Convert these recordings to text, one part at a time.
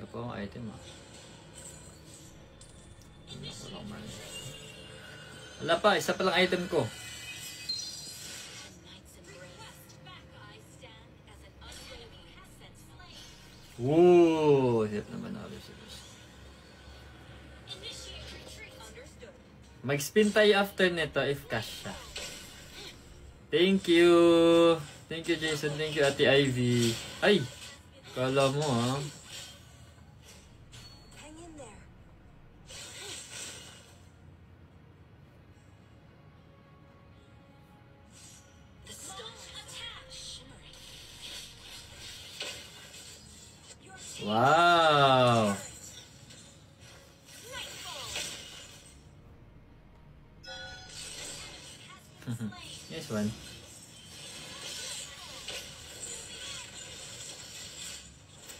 Ito po ang item ah. Wala pa, isa palang item ko. Woo! Hit naman ako sa mag-spin tayo after nito if cash siya. Thank you! Thank you Jason, thank you Ate Ivy. Ay! Kala mo ha. Wow! Nice one.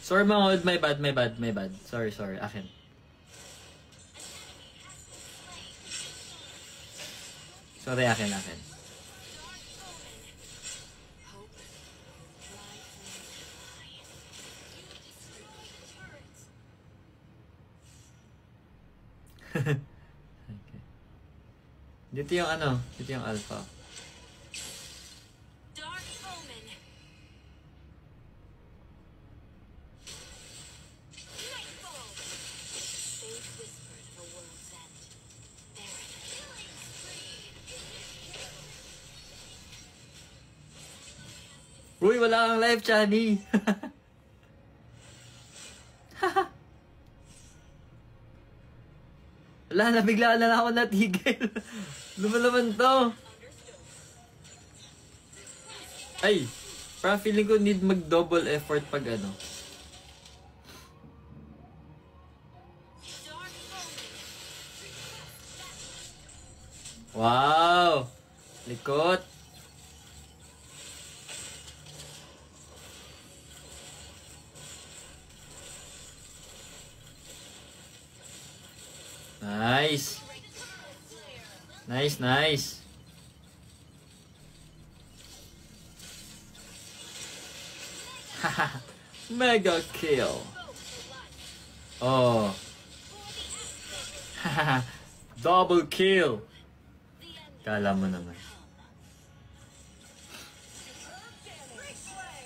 Sorry mga old, my bad. Sorry, akin. Sorry, akin. Okay. Dito yung alpha. Uy, wala kang live, Chani. Wala na, bigla na ako natigil. Lumalaman to. Ay, parang feeling ko need mag-double effort pag ano. Wow! Likot. Nice. Haha. Mega kill. Oh. Haha. Double kill. Kala mo naman.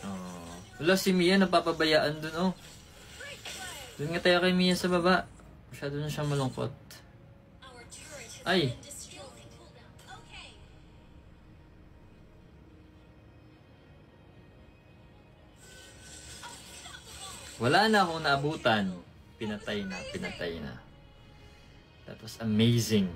Oh. Wala si Mia napapabayaan dun oh. Dun nga tayo kay Mia sa baba. Masyado na siyang malungkot. Ay! Wala na akong naabutan. Pinatay na. That was amazing.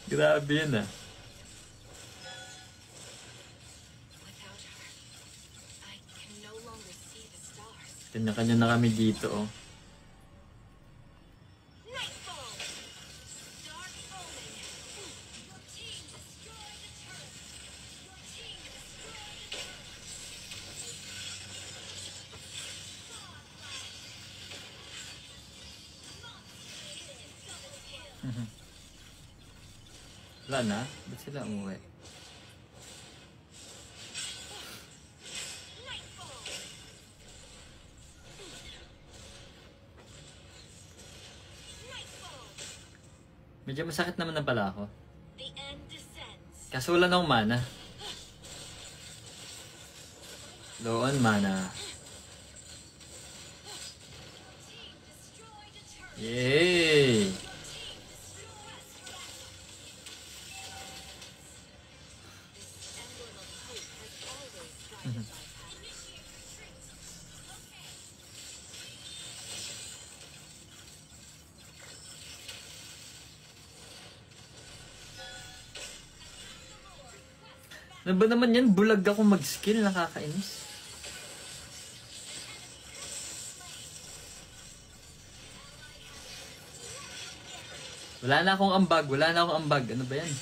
Grabe yun ah. Kanya-kanya na kami dito oh. Wala na? Ba't sila umuwi? Medyo masakit naman na pala ako. Kaso wala na akong mana. Low on mana. Yay! Ano ba naman yan? Bulag ako mag-skill. Nakakainis. Wala na akong ambag. Ano ba yan?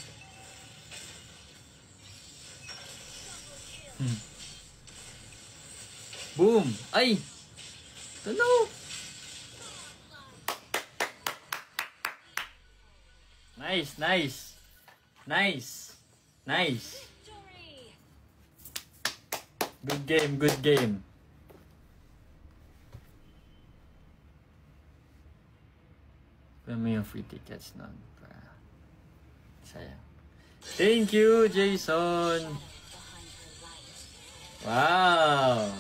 Boom! Ay! Tanaw! Nice, nice. Nice. Nice. Good game, good game. Kuha mo yung free tickets nun. Sayang. Thank you, Jason. Wow.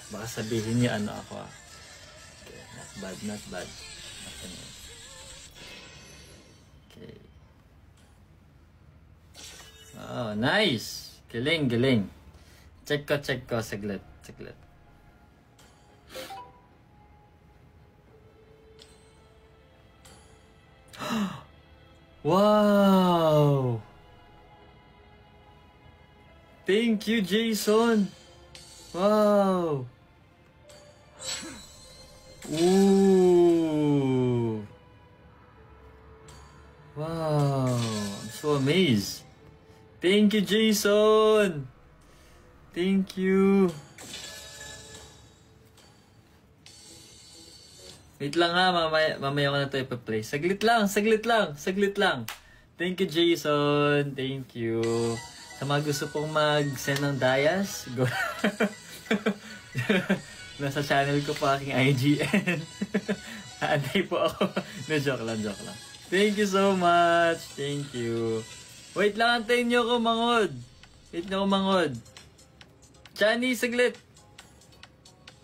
Baka sabihin niya ano ako. Okay, not bad, not bad. Okay. Oh, nice. Galing, galing. Check ko. Saglit. Wow! Thank you, Jason. Wow! Ooh! Wow! I'm so amazed. Thank you, Jason. Thank you. Wait lang ha, mamaya ko na ito ipa-play. Saglit lang. Thank you, Jason. Thank you. Sa mga gusto pong mag-send ng dayas, go. Nasa channel ko po aking IGN. Aantay po ako. No, joke lang. Thank you so much. Thank you. Wait lang, antayin nyo ako mangod. Chani, saglit.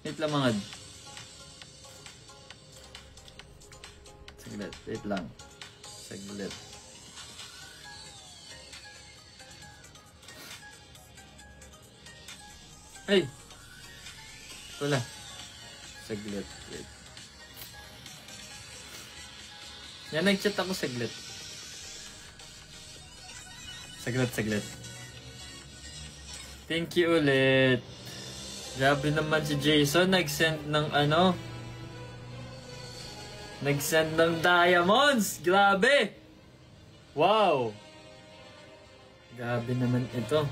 Wait lang, mangod. Wait lang. Saglit. Ay! Wala. Saglit. Wait. Yan, nag-chat ako saglit. Saglit. Thank you ulit. Grabe naman si Jason. Nag-send ng ano? Nag-send ng diamonds! Grabe! Wow! Grabe naman ito.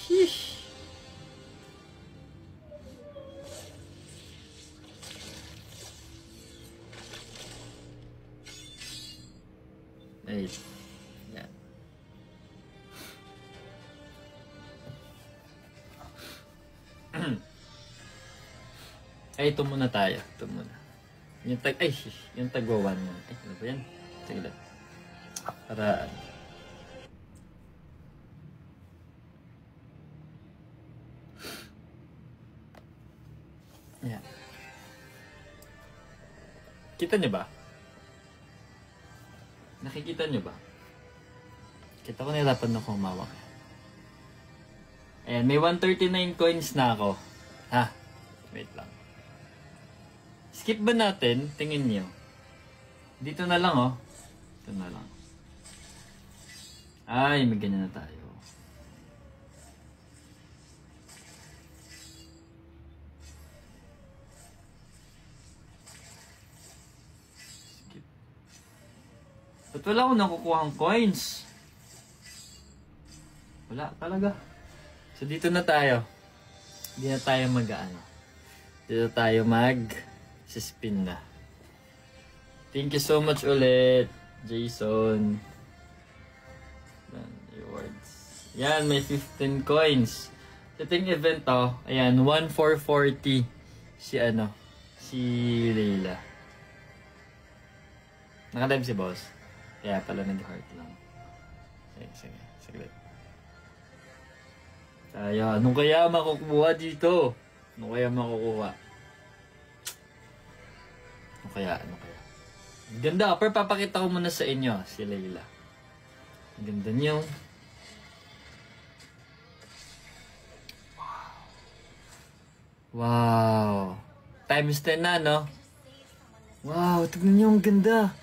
Sheesh! Ay, yan. Ay, ito muna tayo. Yung tagwa 1 mo. Ay, ano ba yan? Sige lang. Para... Yan. Kita niyo ba? Nakikita niyo ba? Kita ko nahirapan na kung mawak. Ayan, may 139 coins na ako. Ha? Wait lang. Skip ba natin? Tingin niyo. Dito na lang, oh. Ito na lang. Ay, may ganyan na tayo. Skip. Ba't wala akong nakukuhang coins? Wala talaga. So, dito na tayo. Hindi na tayo mag-ano. Dito tayo mag-spin na. Thank you so much ulit, Jason. Rewards. Yan, may 15 coins. Sa ting event to, ayan, 1,440 si Leila. Naka-live si boss. Kaya pala nag-heart lang. Sige, saglit. Tayo, anong kaya makukuha dito? Ano kaya? Ganda, pero papakita ko muna sa inyo si Leila. Ang ganda niyo. Wow. Times 10 na, no? Wow, tignan niyo, ang ganda.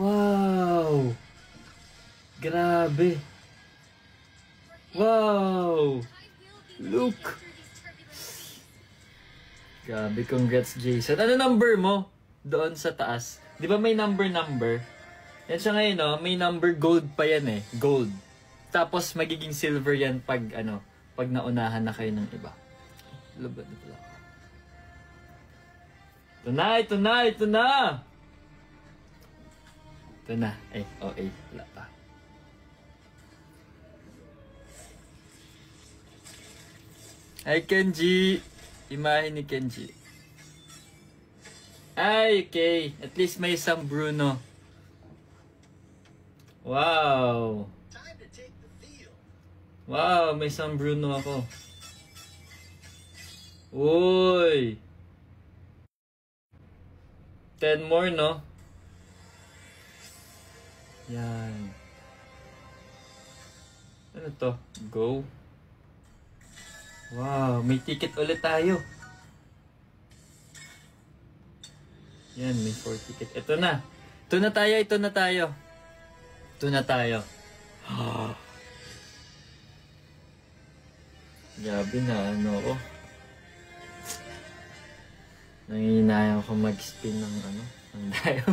Wow. Grabe. Wow. Look. Grabe, congrats Jason. Ano number mo? Doon sa taas. Di ba may number? Yan siya ngayon, no? May number gold pa yan eh. Gold. Tapos magiging silver yan pag naunahan na kayo ng iba. Lubad na pala. Ito na! Ito na. Ay, oh, 8. Wala pa. Hi, Kenji. Imahe ni Kenji. Ay, okay. At least may isang Bruno. Wow. Wow, may isang Bruno ako. Uy. 10 more, no? Yan. Ano to? Go. Wow, may ticket ulit tayo. Yan, may 4 ticket. Ito na. Ito na tayo, ito na tayo. Ito na tayo. Grabe na, ano ko. Nanginayang ko mag-spin ng ano, ng tayo.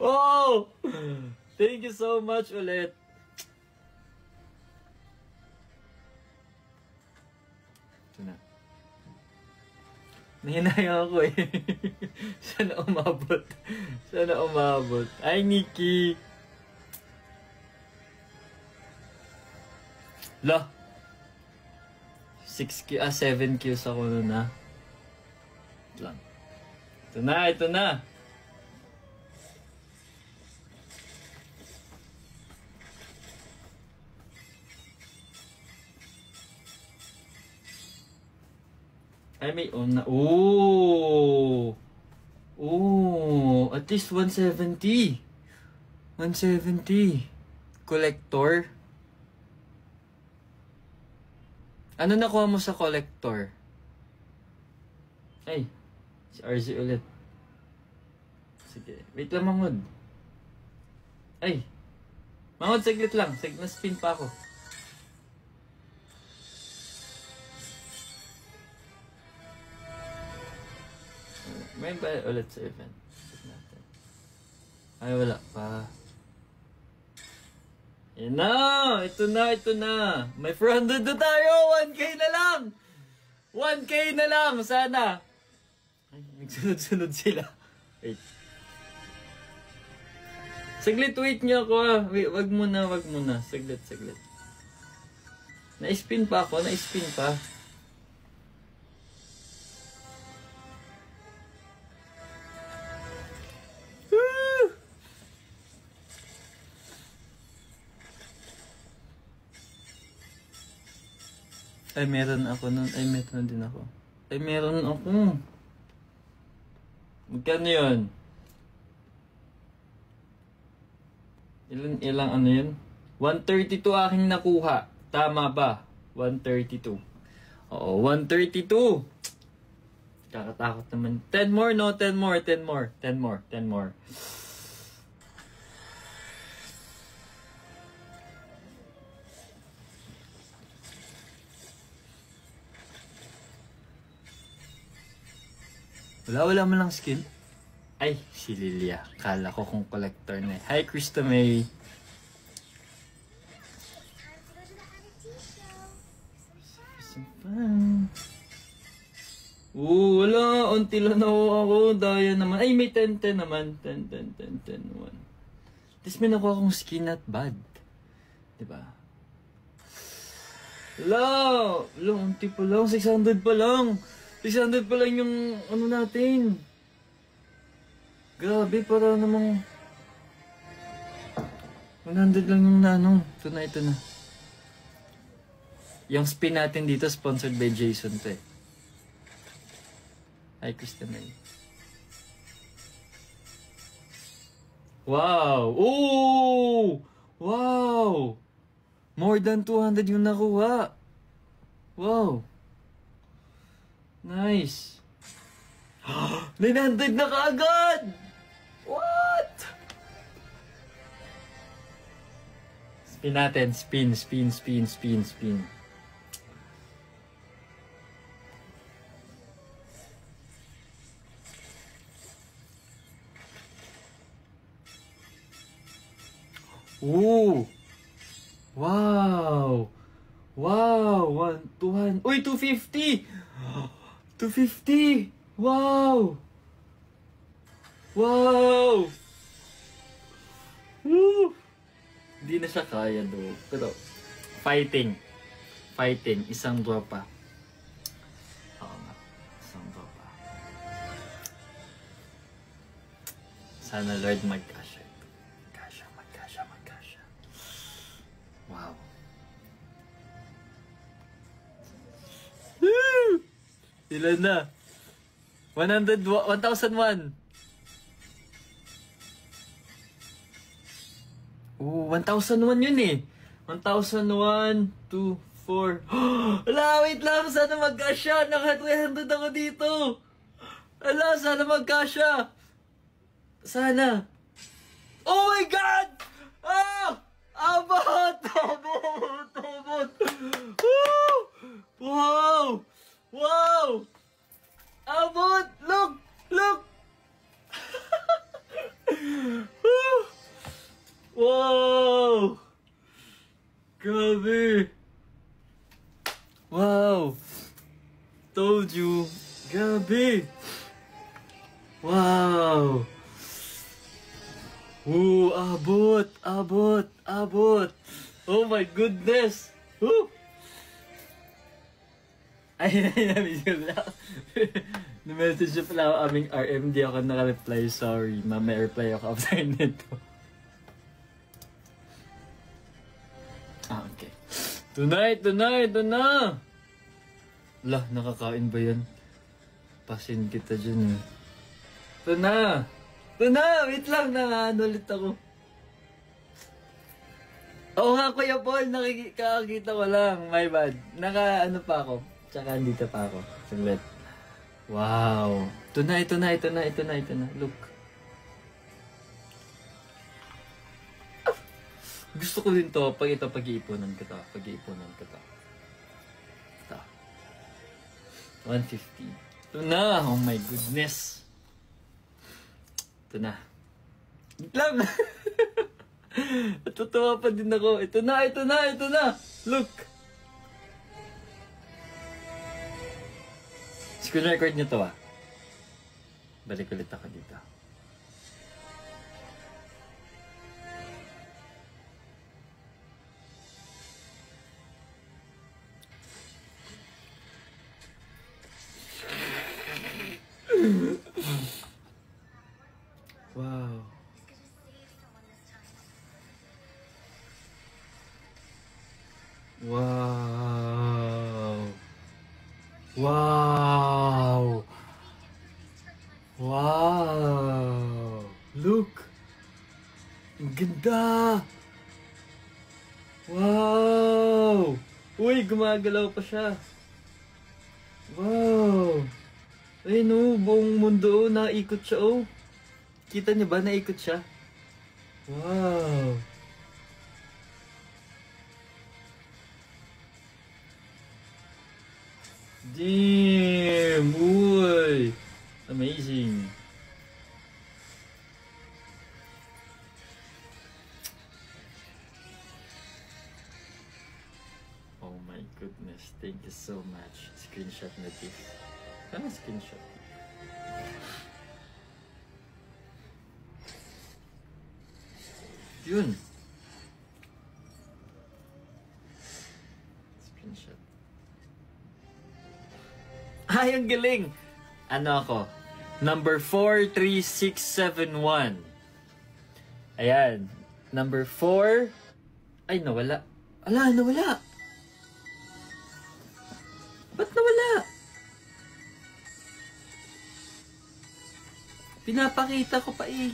Oh! Thank you so much ulit. Ito na. Nahinayang ako eh. Sana umabot. Sana umabot. Ay, Nikki! La! 7 kills ako nun ha. Lang. Ito na, ito na! Ay, may on na. Oh! Oh! At least 170. 170. Collector. Ano nakuha mo sa collector? Ay, si RZ ulit. Sige, wait lang Mangod. Ay, Mangod saglit lang. Na-spin pa ako. May ba ulit sa event? Natin. Ay, wala pa. Yan na! Ito na, ito na! May 400 na tayo! 1K na lang! 1K na lang! Sana! Ay, nagsunod-sunod sila. Wait. Saglit, wait niyo ako ah. Wait, wag muna, wag muna. Saglit, saglit. Na-spin pa ako, na-spin pa. Ay, meron ako nun. Ay, meron din ako. Ay, meron ako. Magkano yun? Ilang ano yun? 132 aking nakuha. Tama ba? 132. Oo, 132. Kakatakot naman. 10 more, no? 10 more, 10 more. 10 more, 10 more. Wala man lang skin. Ay, si Lilia. Kala ko kung collector na. Hi, Krista May. Wala. Unti lang ako. Daya naman. Ay, may 10-10 naman. 10-10-10-10-1. Tapos may nakuha akong skin, not bad. Diba? Wala. Wala, unti pa lang. 600 pa lang. 600 pa lang yung ano natin. Grabe, para namang 100 lang yung nanong. Ito na, ito na. Yung spin natin dito, sponsored by Jason to eh. Hi, Krista May. Wow! Ooh! Wow! More than 200 yung nakuha. Wow! Nice. 900 na kaagad! What? Spin natin. Spin, spin, spin, spin, spin. Ooh! Wow! Wow! 200. Uy, 250! 250! Wow! Wow! Woo! Hindi na siya kaya do. Pero, fighting. Isang dropa. Oo nga. Isang dropa. Sana Lord magkasya. Magkasya. Wow. Ilan na? 1,001. Oh, 1,001 yun eh. 1,001, 2, 4. Ala, wait lang. Sana magkasya. Naka-300 ako dito. Ala, sana magkasya. Sana. Oh my God! Ah! Abot! Wow! Abot! Look! Wow! Grabe! Wow! Told you! Grabe! Wow! Ooh, abot! Oh my goodness! Woo! Ay, nabigyan lang. Na-message siya pala ako aming RM, di ako naka-reply, sorry. Mamaya reply ako after nito. Okay. Tonight na! Lah, nakakain ba yan? Pasin kita dyan eh. Ito na! Wait lang, ano ulit ako. Oo nga, Kuya Paul, nakikita ko lang. My bad. Naka-ano pa ako. Tsaka dito pa ako. Saglit. Wow. Ito na. Look. Gusto ko din to. Pag-iipunan ko to. Ito. 150. Ito na. Oh my goodness. Ito na. Wait lang. Natutuwa pa din ako. Ito na. Look. Screen record nyo to ah. Balik ulit ako dito. Wow. Look. Ang ganda. Wow. Uy, gumagalaw pa siya. Wow. Ayun oh, buong mundo oh, naikot siya oh. Kita niyo ba, naikot siya? Wow. Damn! Uy! Amazing! Oh my goodness, thank you so much. Screenshot na this. Ano screenshot? Yun! Screenshot. Ay, ang galing! Ano ako? Number 43671. Ayan. Number 4. Ay, nawala. Ala, nawala! Ba't nawala? Pinapakita ko pa eh.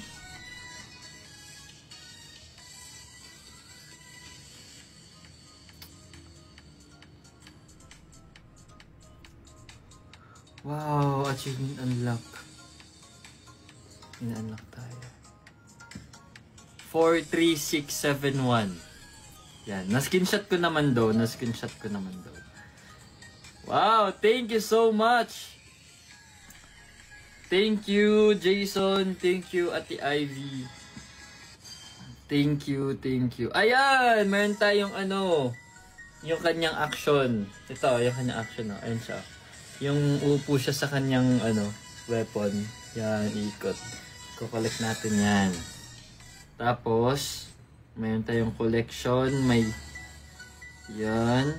Wow, achievement unlock. Ina-unlock tayo. 43671. Yan, na-screenshot ko naman daw. Wow, thank you so much. Thank you, Jason. Thank you, Ate Ivy. Thank you. Ayan, meron tayong yung kanyang action. Ito, yung kanyang action. Oh. Ayan siya. Yung upo siya sa kanyang weapon. Yan, ikot. Kukolect natin yan. Tapos, mayroon tayong collection. May, yan.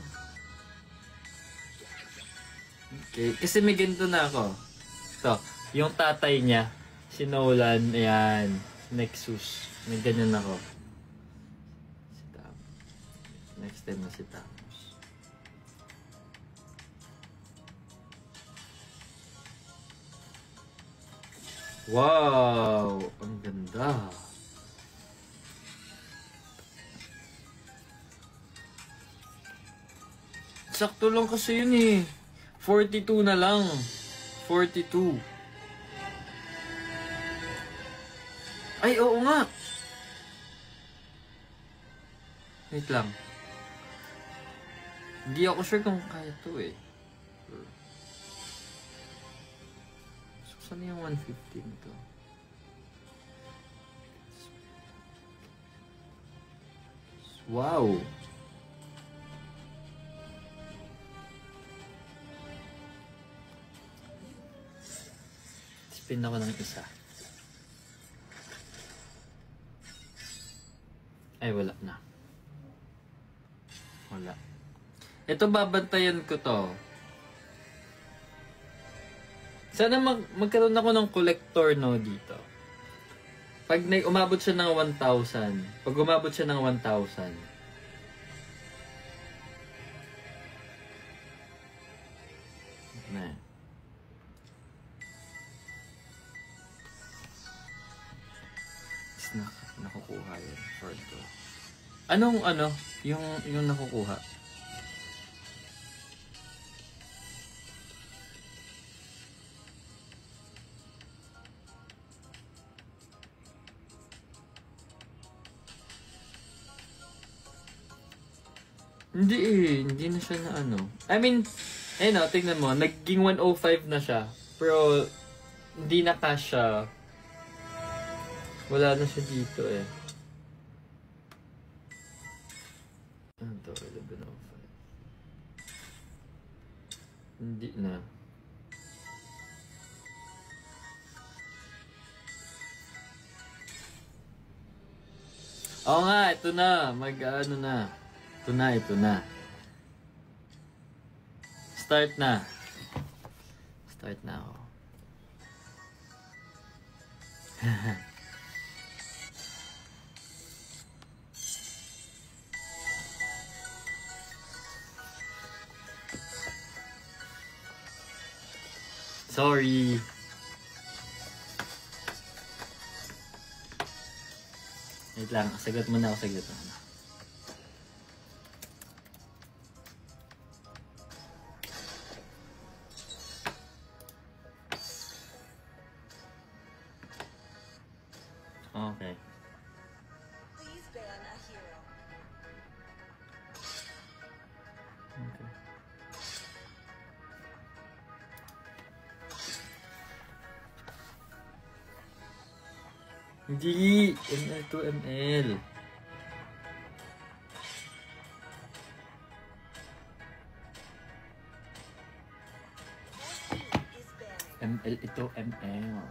Okay, kasi may ganito na ako. Ito, yung tatay niya, si Nolan, ayan, Nexus. May ganyan ako. Si Thanos. Next time na si Thanos. Wow! Ang ganda. Sakto lang kasi yun eh. 42 na lang. 42. Ay, oo nga. Wait lang. Hindi ako sure kung kaya to eh. So, saan yung 115 to? Wow! Spin ako ng isa. Ay, wala na. Wala. Ito, babantayan ko to. Sana magkaroon ako ng collector, no, dito. Pag umabot siya ng 1,000. Pag umabot siya ng 1,000. Na. Nakukuha yan for ito. Anong yung nakukuha? Hindi na siya na ano. I mean, ayun tingnan mo, naging 105 na siya. Pero, hindi na kasha. Wala na siya dito eh. Ano to? 1105. Hindi na. Oo nga, ito na. Mag-ano na. Ito na. Start na. Start na ako. Sorry. Wait lang, sagot muna ako, sagot muna. Okay. Please ban a hero. Okay. Hindi! ML to ML. ML ito, ML.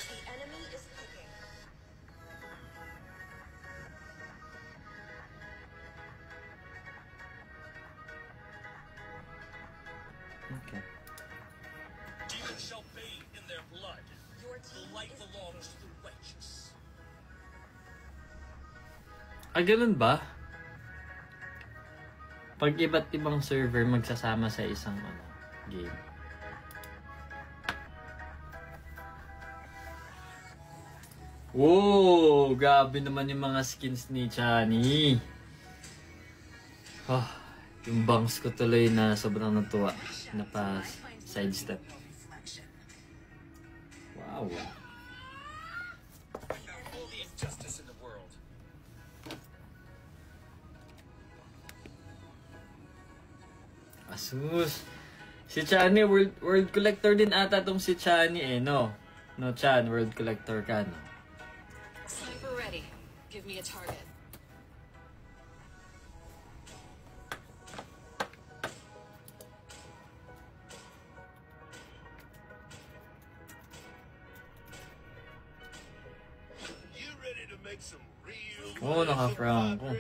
The enemy is picking. Okay. Demons shall bathe in their blood. Your The team light is belongs to the righteous. Ganun ba? Pag iba't ibang server magsasama sa isang game. Wow! Grabe naman yung mga skins ni Chani. Yung bangs ko tuloy na sobrang natuwa. Sidestep. Wow. All the injustice in the world. Asus. Si Chani, world collector din ata tong si Chani eh, no? No, Chan, world collector ka, no? Sniper ready. Give me a target. Get some real Oo, naka-Franco.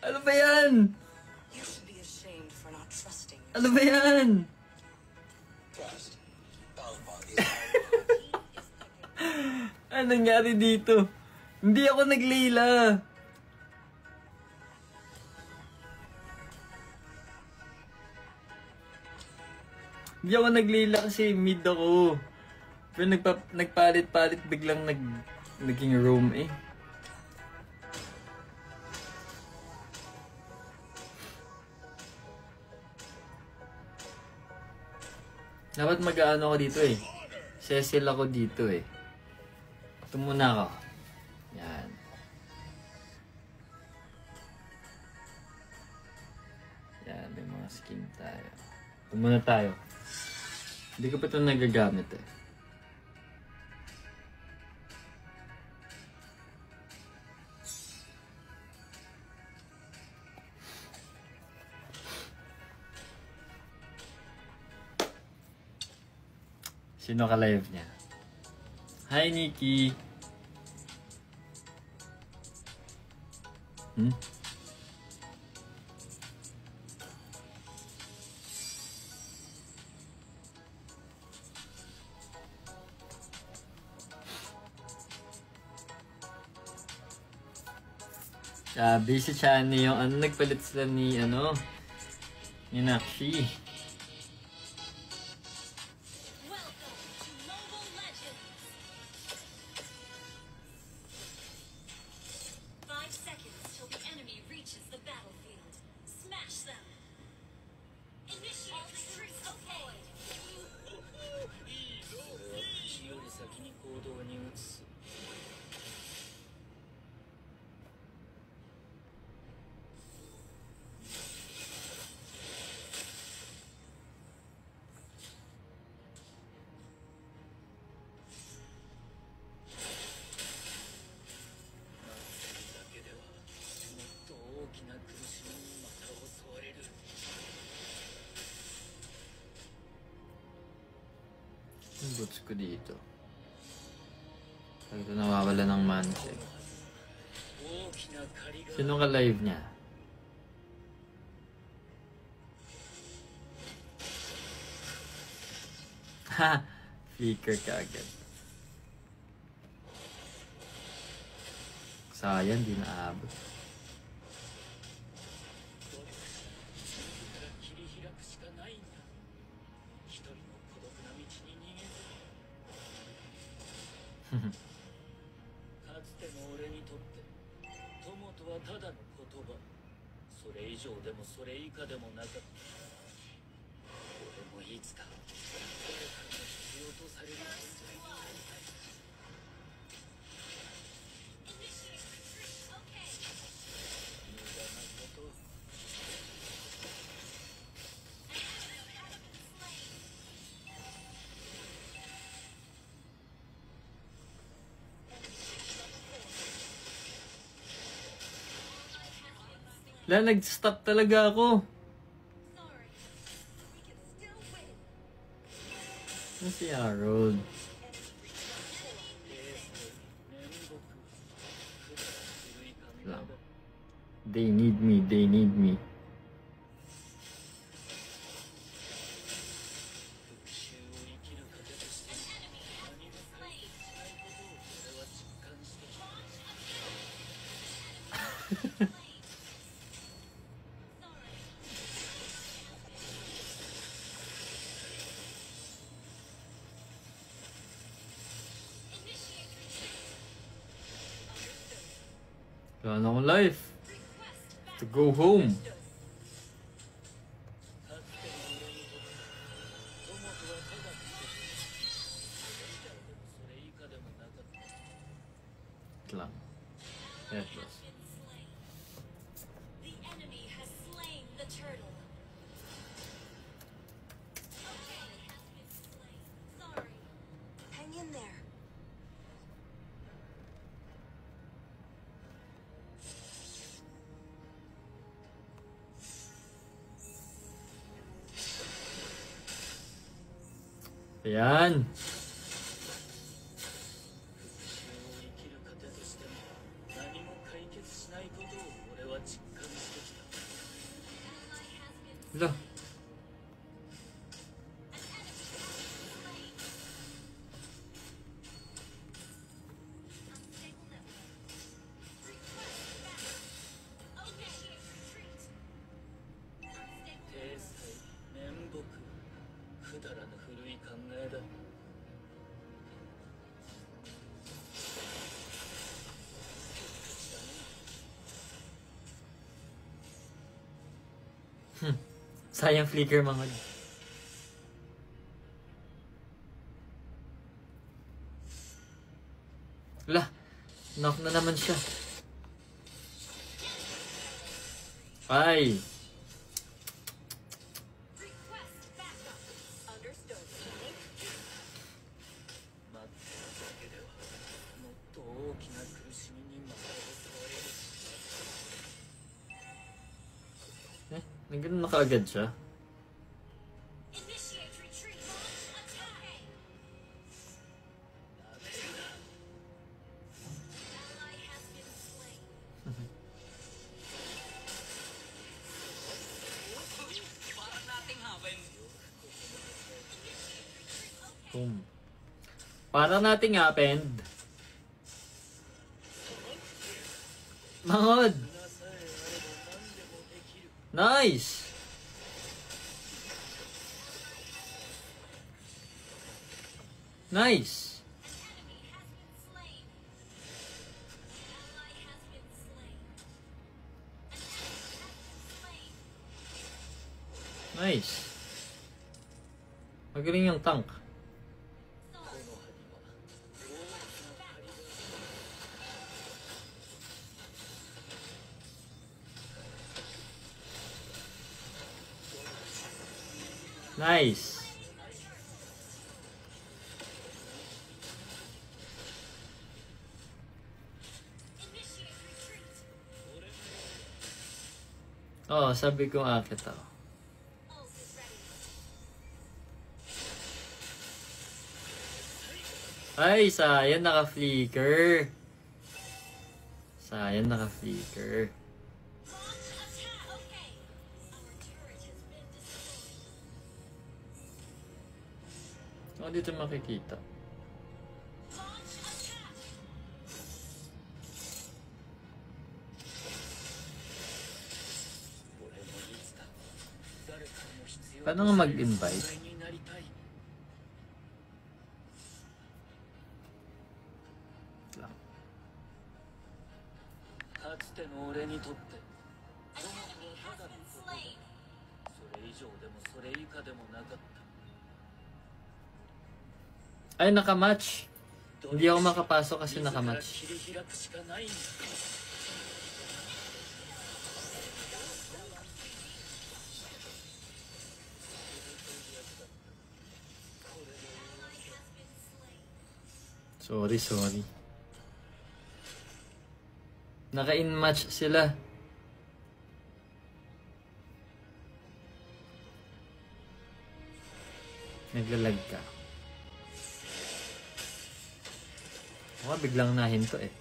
Ano ba yan? You should be ashamed for not trusting your Ano ba yan? trust. Ano nangyari dito? Hindi ako naglila. Hindi ako naglila kasi mid ako. Pero nagpalit-palit biglang naging roam eh. Dapat mag-ano ako dito eh. Cecil ako dito eh. Ito muna ako. Yan. Yan, may mga skin tayo. Ito muna tayo. Hindi ko pa ito nagagamit eh. Sino ka-live niya? Hi, Nikki! Sabi si Chani yung nagpalit sila ni ni Nakshi. Welcome to Mobile Legends! 5 seconds till the enemy reaches the battlefield. Smash them! Initiate retreat deployed! 私より先に行動に移す。 だけではもっと大きな苦しみにまた襲われる。 Yung boots ko dito. Ito nawawala ng manche. 大きな借りが Sino ka-live niya? Ha! Flicker ka agad. Sayang, di naabot. 切り開くしかないんだ。一人の孤独な道に逃げず。かつての俺にとって友とはただの言葉。それ以上でもそれ以下でもなかった。俺もいつか誰かに必要とされる存在になりたい。 Initiate retreat, okay! 無駄なことを。 Wala, nag-stop talaga ako. Sorry. We can still win. Ano si Harold? Lang. They need me, they need me. Wala na akong life. To go home. lang. Headless. Been slain. The enemy has slain the turtle. Okay, has been slain. Sorry. Hang in there. Ayan. 生きる糧としても何も解決しないことを俺は実感してきた。 Hala. Initiate retreat. 体裁、面目、くだらぬ古い考えだ。 Sayang flicker mga. Hala. Knock na naman siya. Ay. Request backup. Understood. 待ってるだけではもっと大きな苦しみに巻かれて Nagano na kaagad siya. Initiate retreat. Attack. Ally has been slain. Boom. Para nating happened. Mangod. 皆さえあれば何でもできる。 Nice. Nice. Enemy has been slain. Ally has been slain. An enemy has been slain. Nice. Magaling yung tank. この針は大きな針だ。 Nice. Initiate retreat. Oo, sabi ko akit ako. Ult is ready. Ay, sayang naka-flicker. Sayang naka-flicker. Launch attack. Okay. Our turret has been destroyed. Ako dito makikita. Launch attack. 俺もいつか誰かの必要 Paano nga mag-invite? になりたい。 Lang. かつての俺にとって An enemy has been slain. それ以上でもそれ以下でもなかった。 Ay, nakamatch. Hindi ako makapasok kasi nakamatch. 自ら切り開くしかないんだ。 Ally has been slain. Sorry. Naka-in-match sila. Naglalag ka. Baka biglang nahinto eh.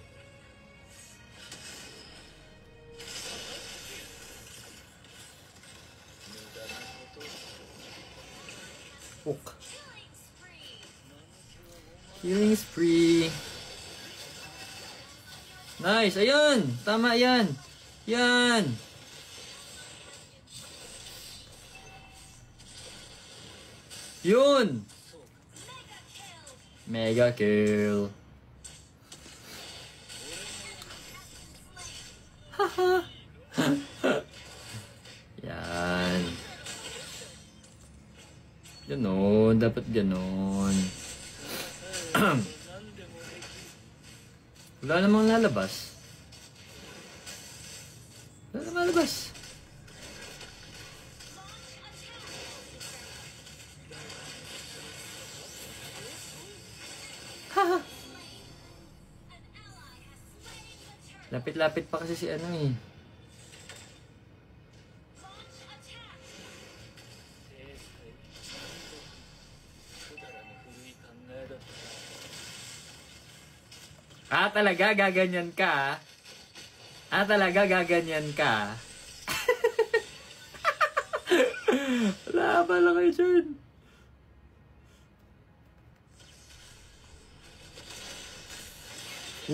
Hook. Killing spree. Healing spree. Nice! Ayun! Tama yan! Yan! Yun! Mega kill. Mega kill. Haha! Yan. Ganon. Dapat ganon. 何でもできる。Wala namang lalabas. Wala namang lalabas. Haha. Lapit-lapit pa kasi si ano eh. Talaga gaganyan ka? Talaga gaganyan ka? Wala pa lang kayo dyan.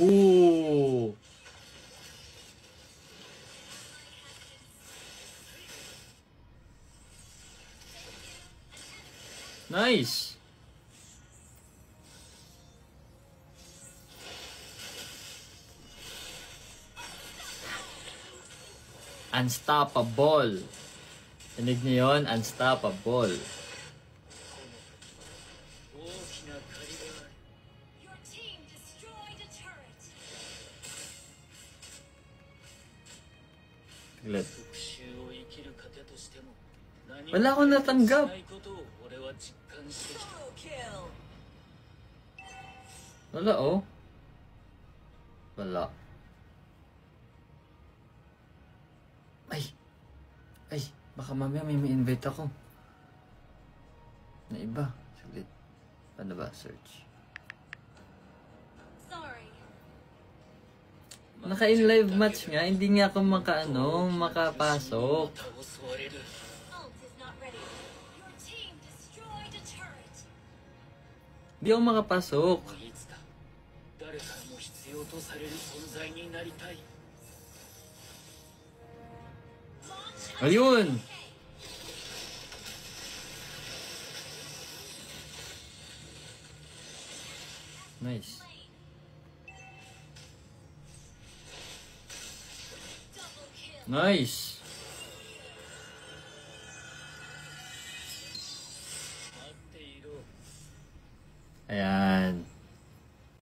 Ooh. Nice. Unstoppable. Tinig niyo yun? Unstoppable. Your team destroyed a turret. Tiglat. 復讐を生きる糧としても何 Wala akong natanggap. しないことを俺は実感してきた Double kill. Wala oh. Wala. Ay, baka mamaya may invite ako. Na iba. Saglit. Ano ba? Search. Sorry. Naka-in-live match nga. Hindi nga ako makapasok. 倒される Ult is not ready. Your team destroyed a turret. Hindi ako makapasok. いつか誰からも必要とされる存在になりたい Ayun! Nice. Double kill. Nice!